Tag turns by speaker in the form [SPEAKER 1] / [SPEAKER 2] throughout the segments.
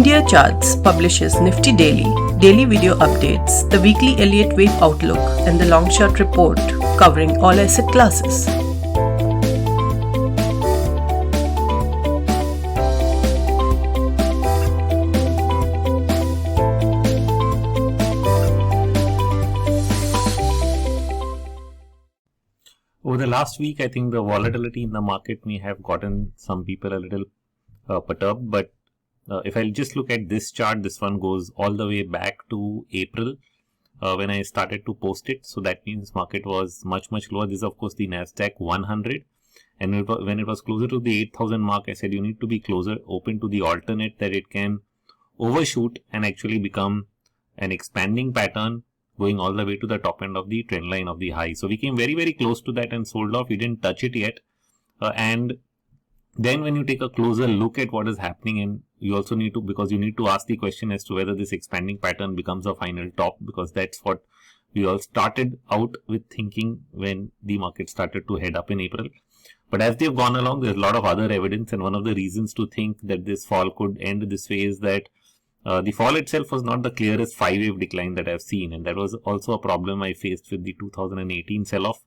[SPEAKER 1] India Charts publishes Nifty Daily, daily video updates, the weekly Elliott Wave Outlook, and the Long Short Report covering all asset classes.
[SPEAKER 2] Over the last week, I think the volatility in the market may have gotten some people a little perturbed. But if I just look at this chart, this one goes all the way back to April when I started to post it. So that means market was much lower. This is of course the Nasdaq 100. And when it was closer to the 8,000 mark, I said you need to be open to the alternate that it can overshoot and actually become an expanding pattern going all the way to the top end of the trend line of the high. So we came very close to that and sold off. We didn't touch it yet. And then when you take a closer look at what is happening, and you also need to, because you need to ask the question as to whether this expanding pattern becomes a final top, because that's what we all started out with thinking when the market started to head up in April. But as they've gone along, there's a lot of other evidence, and one of the reasons to think that this fall could end this way is that the fall itself was not the clearest 5-wave decline that I've seen, and that was also a problem I faced with the 2018 sell-off.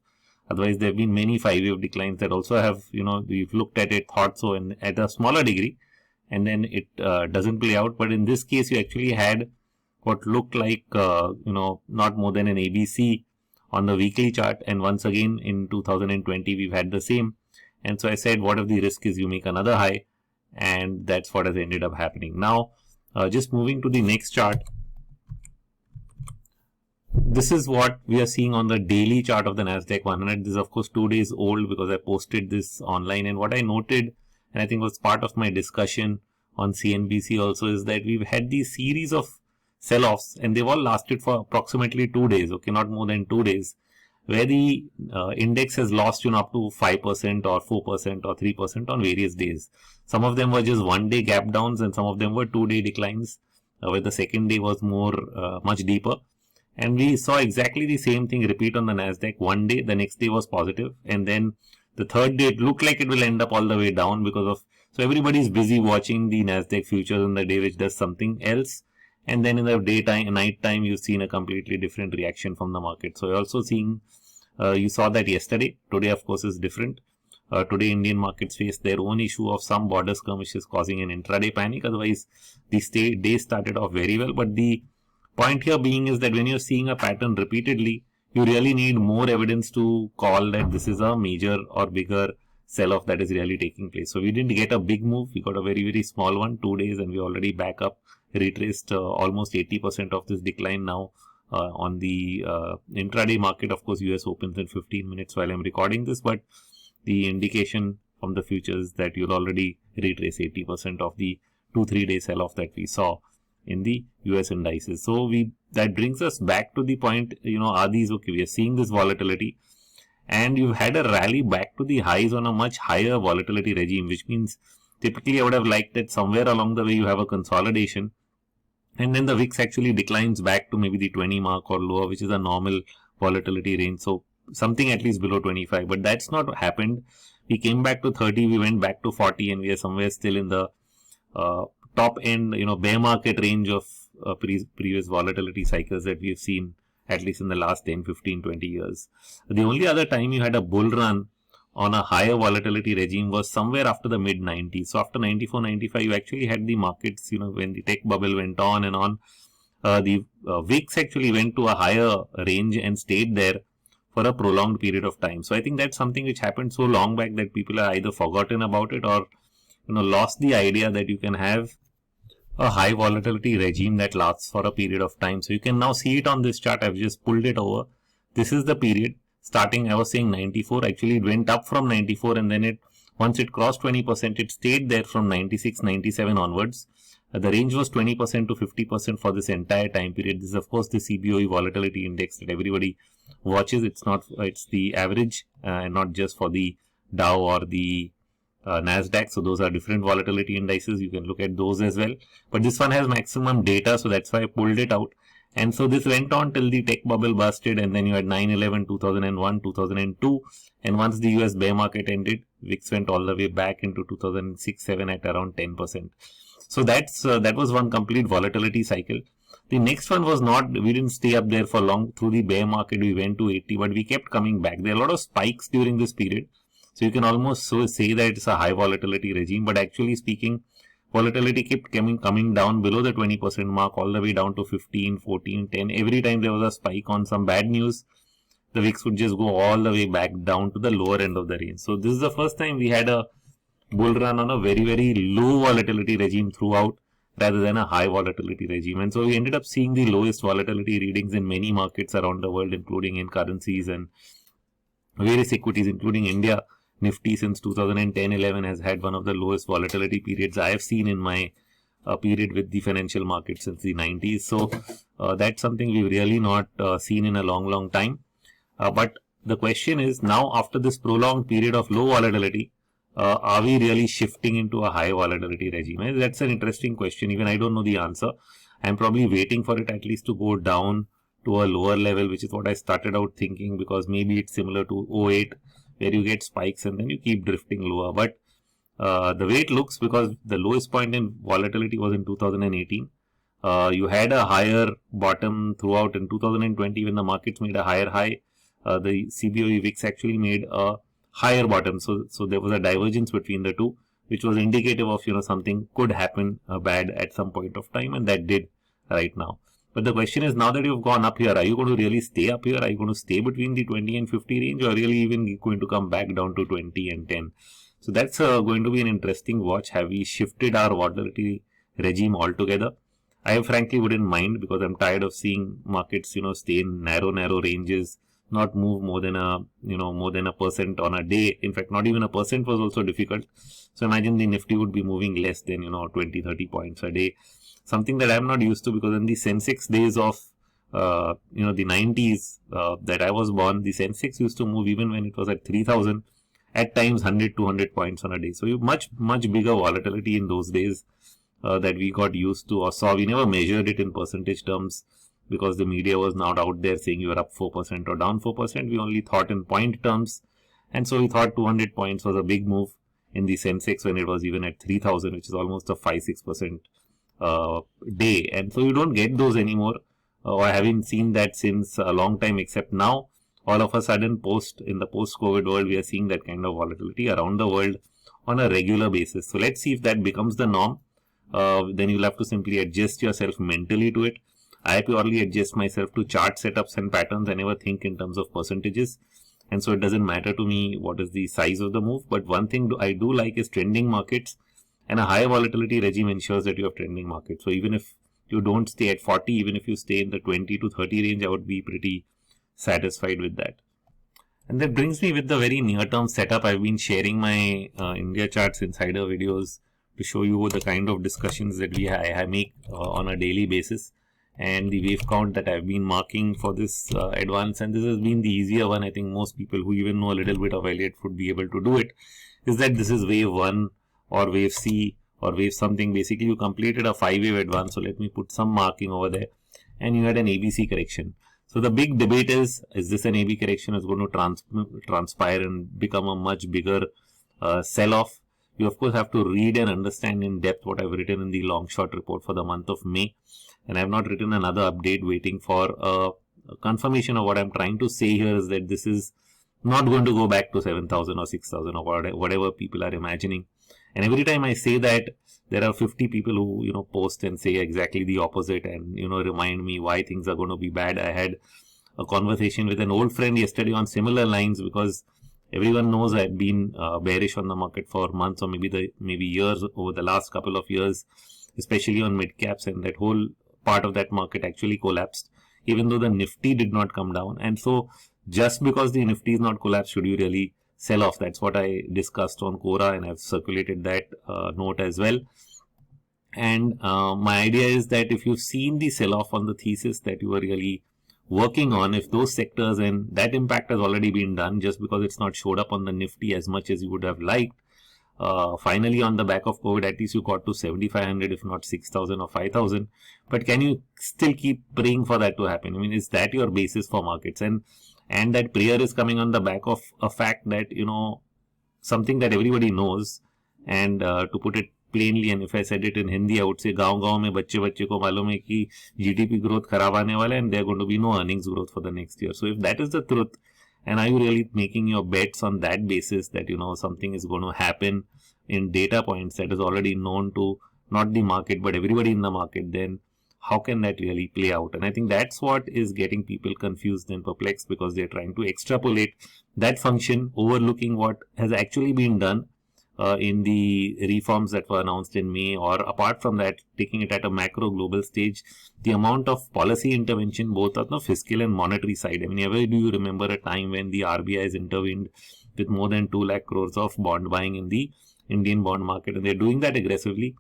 [SPEAKER 2] Otherwise, there have been many 5-wave declines that also have, we've looked at it, thought so, and at a smaller degree, and then it doesn't play out. But in this case, you actually had what looked like, not more than an ABC on the weekly chart, and once again in 2020 we've had the same. And so I said, what if the risk is you make another high? And that's what has ended up happening. Now, just moving to the next chart, this is what we are seeing on the daily chart of the Nasdaq 100. This is of course 2 days old because I posted this online, and what I noted, and I think was part of my discussion on CNBC also, is that we've had these series of sell-offs and they've all lasted for approximately 2 days, okay, not more than 2 days, where the index has lost up to 5% or 4% or 3% on various days. Some of them were just 1-day gap downs and some of them were 2-day declines, where the second day was much deeper. And we saw exactly the same thing repeat on the Nasdaq. One day, the next day was positive, and then the third day it looked like it will end up all the way down because of, so everybody is busy watching the Nasdaq futures on the day which does something else. And then in the daytime, night time, you've seen a completely different reaction from the market. So you're also seeing, you saw that yesterday. Today, of course, is different. Today, Indian markets face their own issue of some border skirmishes causing an intraday panic. Otherwise, the day started off very well. But the point here being is that when you're seeing a pattern repeatedly, you really need more evidence to call that this is a major or bigger sell-off that is really taking place. So we didn't get a big move. We got a very small one, 2 days, and we already back up, retraced almost 80% of this decline now on the intraday market. Of course, US opens in 15 minutes while I'm recording this, but the indication from the futures that you'll already retrace 80% of the 2-3 day sell-off that we saw in the US indices. So that brings us back to the point, are these okay? We are seeing this volatility, and you've had a rally back to the highs on a much higher volatility regime, which means typically I would have liked that somewhere along the way you have a consolidation, and then the VIX actually declines back to maybe the 20 mark or lower, which is a normal volatility range. So something at least below 25, but that's not happened. We came back to 30, we went back to 40, and we are somewhere still in the top end, bear market range of previous volatility cycles that we've seen at least in the last 10, 15, 20 years. The only other time you had a bull run on a higher volatility regime was somewhere after the mid 90s. So after 94, 95, you actually had the markets, when the tech bubble went on and on, the VIX actually went to a higher range and stayed there for a prolonged period of time. So I think that's something which happened so long back that people are either forgotten about it or, lost the idea that you can have a high volatility regime that lasts for a period of time. So you can now see it on this chart. I've just pulled it over. This is the period starting, I was saying 94. Actually, it went up from 94, and then once it crossed 20%, it stayed there from 96, 97 onwards. The range was 20% to 50% for this entire time period. This is, of course, the CBOE volatility index that everybody watches. It's the average, and not just for the Dow or the Nasdaq. So those are different volatility indices. You can look at those as well. But this one has maximum data, so that's why I pulled it out. And so this went on till the tech bubble busted, and then you had 9/11, 2001, 2002. And once the US bear market ended, VIX went all the way back into 2006-07 at around 10%. So that was one complete volatility cycle. The next one was not, we didn't stay up there for long. Through the bear market, we went to 80, but we kept coming back. There are a lot of spikes during this period. So you can almost say that it's a high volatility regime, but actually speaking, volatility kept coming down below the 20% mark, all the way down to 15, 14, 10. Every time there was a spike on some bad news, the VIX would just go all the way back down to the lower end of the range. So this is the first time we had a bull run on a very, very low volatility regime throughout, rather than a high volatility regime. And so we ended up seeing the lowest volatility readings in many markets around the world, including in currencies and various equities, including India. Nifty since 2010-11 has had one of the lowest volatility periods I have seen in my period with the financial market since the 90s. So that's something we've really not seen in a long time. But the question is, now after this prolonged period of low volatility, are we really shifting into a high volatility regime? And that's an interesting question. Even I don't know the answer. I'm probably waiting for it at least to go down to a lower level, which is what I started out thinking, because maybe it's similar to 08, where you get spikes and then you keep drifting lower. But the way it looks, because the lowest point in volatility was in 2018, you had a higher bottom throughout in 2020 when the markets made a higher high. The CBOE VIX actually made a higher bottom. So there was a divergence between the two, which was indicative of, something could happen bad at some point of time, and that did right now. But the question is, now that you've gone up here, are you going to really stay up here? Are you going to stay between the 20 and 50 range, or really even going to come back down to 20 and 10? So that's going to be an interesting watch. Have we shifted our volatility regime altogether? I frankly wouldn't mind, because I'm tired of seeing markets, stay in narrow ranges, not move more than a percent on a day. In fact, not even a percent was also difficult. So imagine the Nifty would be moving less than 20-30 points a day, something that I'm not used to, because in the Sensex days of the 90s that I was born, the Sensex used to move even when it was at 3000, at times 100-200 points on a day. So you much bigger volatility in those days that we got used to or saw. We never measured it in percentage terms, because the media was not out there saying you are up 4% or down 4%. We only thought in point terms. And so we thought 200 points was a big move in the Sensex when it was even at 3000, which is almost a 5-6% day. And so you don't get those anymore. I haven't seen that since a long time, except now all of a sudden in the post-COVID world, we are seeing that kind of volatility around the world on a regular basis. So let's see if that becomes the norm. Then you'll have to simply adjust yourself mentally to it. I purely adjust myself to chart setups and patterns. I never think in terms of percentages. And so it doesn't matter to me what is the size of the move. But one thing I do like is trending markets. And a high volatility regime ensures that you have trending markets. So even if you don't stay at 40, even if you stay in the 20 to 30 range, I would be pretty satisfied with that. And that brings me with the very near-term setup. I've been sharing my India Charts Insider videos to show you the kind of discussions that I make on a daily basis, and the wave count that I've been marking for this advance. And this has been the easier one. I think most people who even know a little bit of Elliott would be able to do it. Is that this is wave 1 or wave C or wave something. Basically, you completed a 5-wave advance. So let me put some marking over there. And you had an ABC correction. So the big debate is this an AB correction is going to transpire and become a much bigger sell-off? You of course have to read and understand in depth what I've written in the long short report for the month of May. And I have not written another update, waiting for a confirmation of what I'm trying to say here is that this is not going to go back to 7,000 or 6,000 or whatever people are imagining. And every time I say that, there are 50 people who, post and say exactly the opposite and, remind me why things are going to be bad. I had a conversation with an old friend yesterday on similar lines, because everyone knows I had been bearish on the market for months or maybe years over the last couple of years, especially on mid caps, and that whole part of that market actually collapsed, even though the Nifty did not come down. And so just because the Nifty is not collapsed, should you really sell off? That's what I discussed on Quora, and I've circulated that note as well. And my idea is that if you've seen the sell-off on the thesis that you were really working on, if those sectors, and that impact has already been done, just because it's not showed up on the Nifty as much as you would have liked. Finally, on the back of COVID, at least you got to 7,500, if not 6,000 or 5,000. But can you still keep praying for that to happen? I mean, is that your basis for markets? And that prayer is coming on the back of a fact that, something that everybody knows, and to put it plainly, and if I said it in Hindi, I would say गांव-गांव में बच्चे-बच्चे को मालूम है कि GDP growth खराब आने वाला है and there are going to be no earnings growth for the next year. So if that is the truth, and are you really making your bets on that basis that, you know, something is going to happen in data points that is already known to not the market but everybody in the market, then how can that really play out? And I think that's what is getting people confused and perplexed, because they're trying to extrapolate that function, overlooking what has actually been done in the reforms that were announced in May, or apart from that, taking it at a macro global stage, the amount of policy intervention both on the fiscal and monetary side. I mean, ever do you remember a time when the RBI has intervened with more than 2 lakh crores of bond buying in the Indian bond market, and they're doing that aggressively?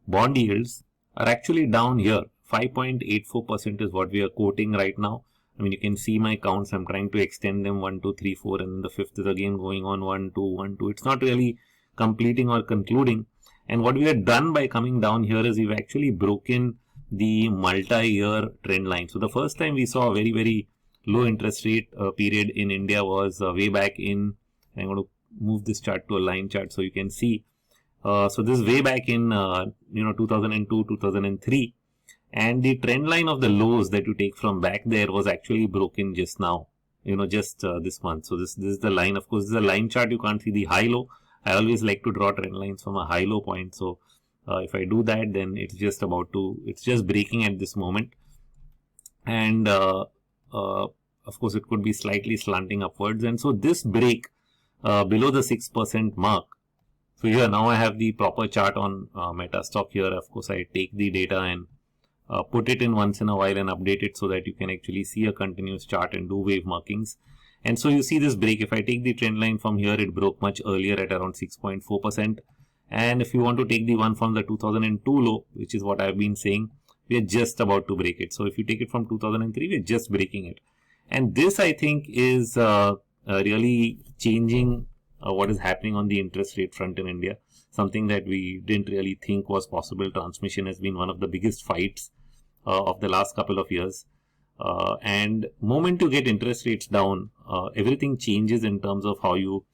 [SPEAKER 2] Bond yields are actually down here. 5.84% is what we are quoting right now. I mean, you can see my counts. I'm trying to extend them 1, 2, 3, 4, and then the fifth is again going on 1, 2, 1, 2. It's not really completing or concluding. And what we have done by coming down here is we've actually broken the multi-year trend line. So the first time we saw a very, very low interest rate period in India was way back in, I'm going to move this chart to a line chart so you can see. So this is way back in 2002, 2003. And the trend line of the lows that you take from back there was actually broken just now, just this month. So this is the line. Of course, this is a line chart. You can't see the high-low. I always like to draw trend lines from a high-low point. So if I do that, then it's just it's just breaking at this moment. And of course, it could be slightly slanting upwards. And so this break below the 6% mark. So here now I have the proper chart on Metastock here. Of course, I take the data and put it in once in a while and update it so that you can actually see a continuous chart and do wave markings. And so you see this break. If I take the trend line from here, it broke much earlier at around 6.4%. And if you want to take the one from the 2002 low, which is what I've been saying, we are just about to break it. So if you take it from 2003, we're just breaking it. And this, I think, is really changing what is happening on the interest rate front in India. Something that we didn't really think was possible. Transmission has been one of the biggest fights of the last couple of years. And moment you get interest rates down, everything changes in terms of how you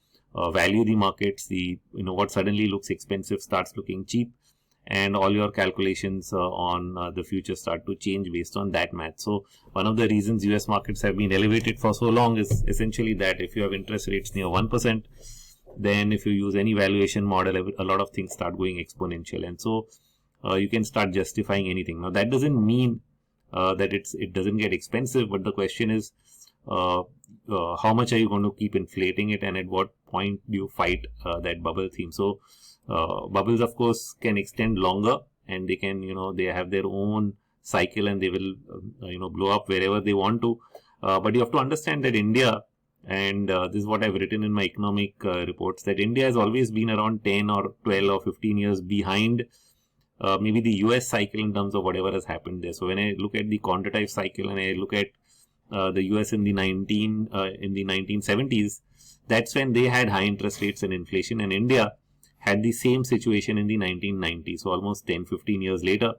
[SPEAKER 2] value the markets. What suddenly looks expensive starts looking cheap, and all your calculations on the future start to change based on that math. So one of the reasons US markets have been elevated for so long is essentially that if you have interest rates near 1%, then if you use any valuation model, a lot of things start going exponential. And so you can start justifying anything. Now that doesn't mean that it doesn't get expensive, but the question is how much are you going to keep inflating it, and at what point do you fight that bubble theme? So bubbles, of course, can extend longer, and they can, they have their own cycle, and they will, blow up wherever they want to. But you have to understand that India, and this is what I've written in my economic reports, that India has always been around 10 or 12 or 15 years behind maybe the US cycle in terms of whatever has happened there. So when I look at the quantitative cycle and I look at the US in the 1970s, that's when they had high interest rates and inflation, and India had the same situation in the 1990s. So almost 10-15 years later,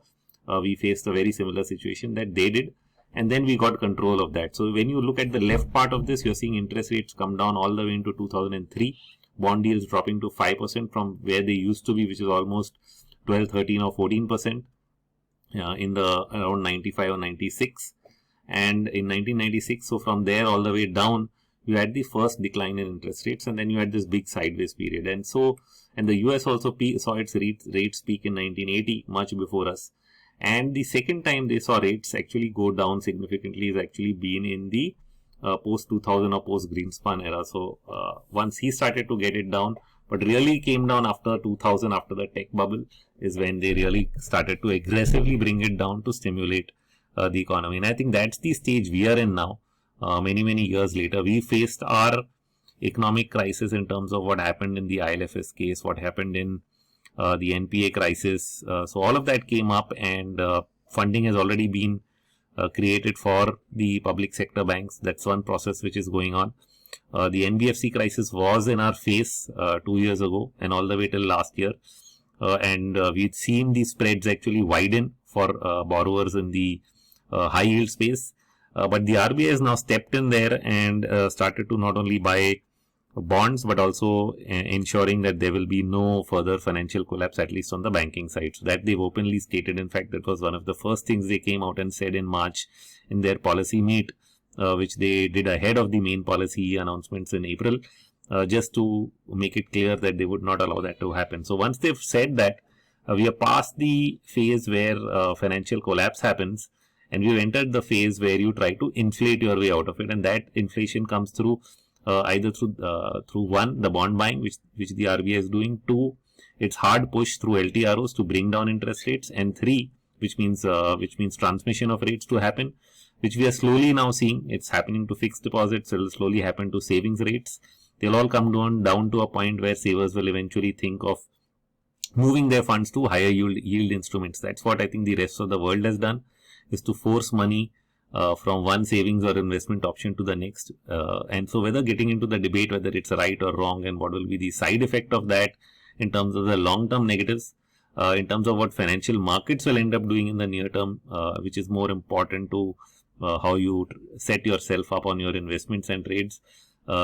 [SPEAKER 2] we faced a very similar situation that they did, and then we got control of that. So when you look at the left part of this, you're seeing interest rates come down all the way into 2003. Bond yields dropping to 5% from where they used to be, which is almost 12, 13 or 14% in the around 95 or 96. And in 1996, so from there all the way down, you had the first decline in interest rates, and then you had this big sideways period. And the US also saw its rates peak in 1980, much before us. And the second time they saw rates actually go down significantly is actually been in the post 2000 or post Greenspan era. So once he started to get it down, but really came down after 2000, after the tech bubble, is when they really started to aggressively bring it down to stimulate the economy. And I think that's the stage we are in now. Many years later, we faced our economic crisis in terms of what happened in the IL&FS case, what happened in the NPA crisis. So all of that came up, and funding has already been created for the public sector banks. That's one process which is going on. The NBFC crisis was in our face 2 years ago and all the way till last year. And we'd seen the spreads actually widen for borrowers in the high yield space. But the RBI has now stepped in there and started to not only buy bonds, but also ensuring that there will be no further financial collapse, at least on the banking side. So that they've openly stated. In fact, that was one of the first things they came out and said in March in their policy meet, which they did ahead of the main policy announcements in April, just to make it clear that they would not allow that to happen. So once they've said that, we are past the phase where financial collapse happens, and we've entered the phase where you try to inflate your way out of it, and that inflation comes through either through one, the bond buying, which the RBI is doing; two, its hard push through LTROs to bring down interest rates; and three, which means transmission of rates to happen, which we are slowly now seeing. It's happening to fixed deposits. It will slowly happen to savings rates. They'll all come down to a point where savers will eventually think of moving their funds to higher yield instruments. That's what I think the rest of the world has done, is to force money from one savings or investment option to the next. And so whether getting into the debate whether it's right or wrong and what will be the side effect of that in terms of the long-term negatives, in terms of what financial markets will end up doing in the near term, which is more important to how you set yourself up on your investments and trades.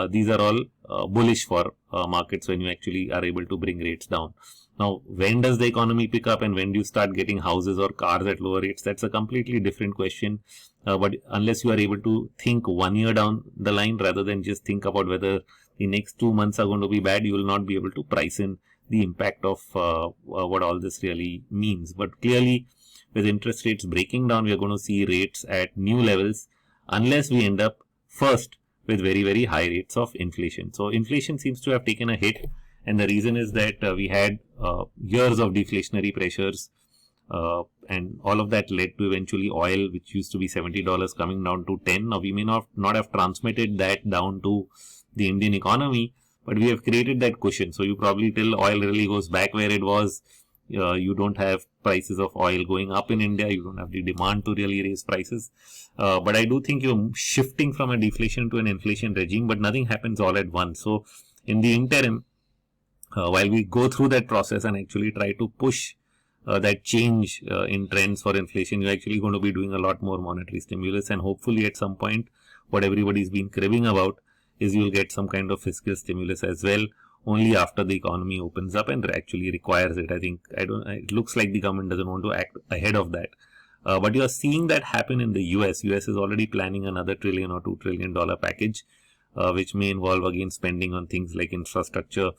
[SPEAKER 2] These are all bullish for markets when you actually are able to bring rates down. Now, when does the economy pick up and when do you start getting houses or cars at lower rates? That's a completely different question. But unless you are able to think 1 year down the line rather than just think about whether the next 2 months are going to be bad, you will not be able to price in the impact of what all this really means. But clearly, with interest rates breaking down, we are going to see rates at new levels unless we end up first with very, very high rates of inflation. So inflation seems to have taken a hit, and the reason is that we had years of deflationary pressures, and all of that led to eventually oil, which used to be $70, coming down to 10. Now we may not have transmitted that down to the Indian economy, but we have created that cushion. So you probably, till oil really goes back where it was, you don't have prices of oil going up in India. You don't have the demand to really raise prices. But I do think you're shifting from a deflation to an inflation regime, but nothing happens all at once. So in the interim, while we go through that process and actually try to push that change in trends for inflation, you're actually going to be doing a lot more monetary stimulus, and hopefully at some point, what everybody's been craving about is you'll get some kind of fiscal stimulus as well, only after the economy opens up and actually requires it. It looks like the government doesn't want to act ahead of that. But you're seeing that happen in the US. US is already planning another $1 trillion or $2 trillion package, which may involve again spending on things like infrastructure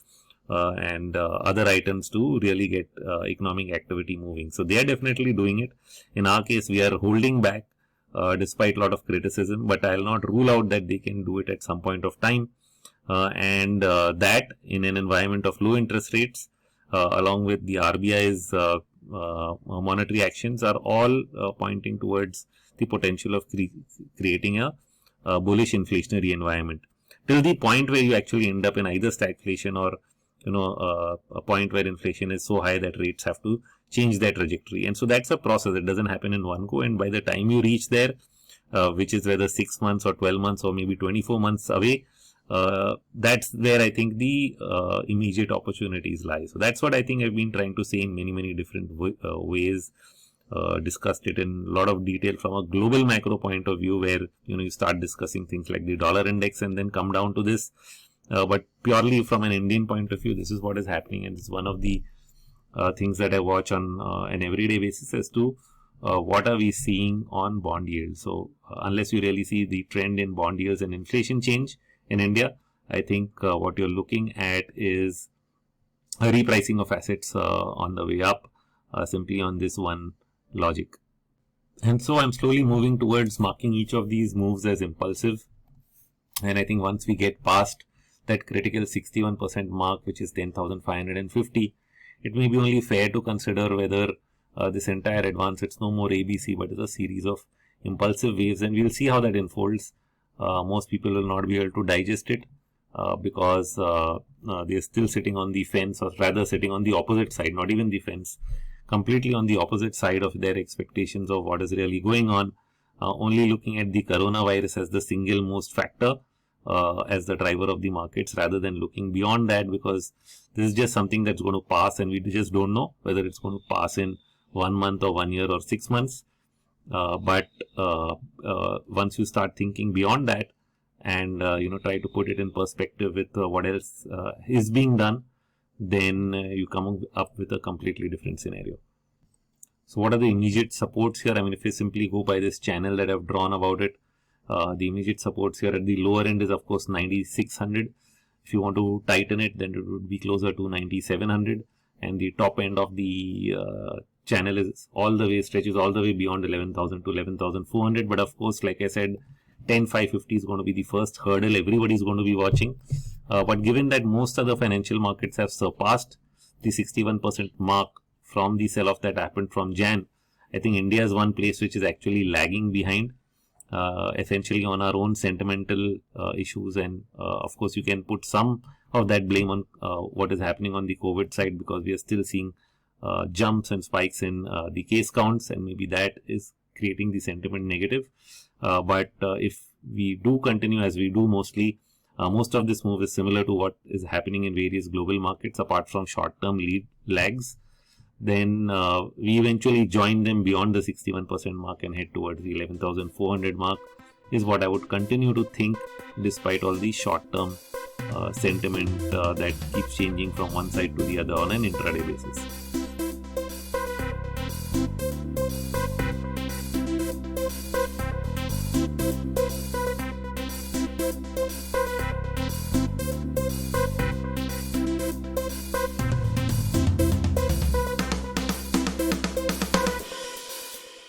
[SPEAKER 2] and other items to really get economic activity moving. So they are definitely doing it. In our case, we are holding back despite a lot of criticism, but I'll not rule out that they can do it at some point of time. And that in an environment of low interest rates, along with the RBI's monetary actions, are all pointing towards the potential of creating a bullish inflationary environment, till the point where you actually end up in either stagflation or a point where inflation is so high that rates have to change their trajectory. And so that's a process. It doesn't happen in one go, and by the time you reach there, which is whether 6 months or 12 months or maybe 24 months away, that's where I think the immediate opportunities lie. So that's what I think I've been trying to say in many different ways. Discussed it in a lot of detail from a global macro point of view, where you start discussing things like the dollar index and then come down to this. But purely from an Indian point of view, this is what is happening, and it's one of the things that I watch on an everyday basis as to what are we seeing on bond yields. So unless you really see the trend in bond yields and inflation change in India, I think what you're looking at is a repricing of assets on the way up, simply on this one logic. And so I'm slowly moving towards marking each of these moves as impulsive. And I think once we get past that critical 61% mark, which is 10,550, it may be only fair to consider whether this entire advance, it's no more ABC, but it's a series of impulsive waves, and we'll see how that unfolds. Most people will not be able to digest it because they're still sitting on the fence, or rather sitting on the opposite side, not even the fence, completely on the opposite side of their expectations of what is really going on, only looking at the coronavirus as the single most factor as the driver of the markets, rather than looking beyond that, because this is just something that's going to pass, and we just don't know whether it's going to pass in 1 month or 1 year or 6 months. But once you start thinking beyond that and try to put it in perspective with what else is being done, then you come up with a completely different scenario. So what are the immediate supports here? I mean, if you simply go by this channel that I've drawn about it, the immediate supports here at the lower end is of course 9600. If you want to tighten it, then it would be closer to 9700, and the top end of the channel is stretches all the way beyond 11,000 to 11,400. But of course, like I said, 10,550 is going to be the first hurdle everybody is going to be watching. But given that most other financial markets have surpassed the 61% mark from the sell-off that happened from Jan, I think India is one place which is actually lagging behind, essentially on our own sentimental issues. And of course, you can put some of that blame on what is happening on the COVID side, because we are still seeing jumps and spikes in the case counts, and maybe that is creating the sentiment negative. But if we do continue as we do mostly, most of this move is similar to what is happening in various global markets, apart from short-term lags. Then we eventually join them beyond the 61% mark and head towards the 11,400 mark, is what I would continue to think, despite all the short-term sentiment that keeps changing from one side to the other on an intraday basis.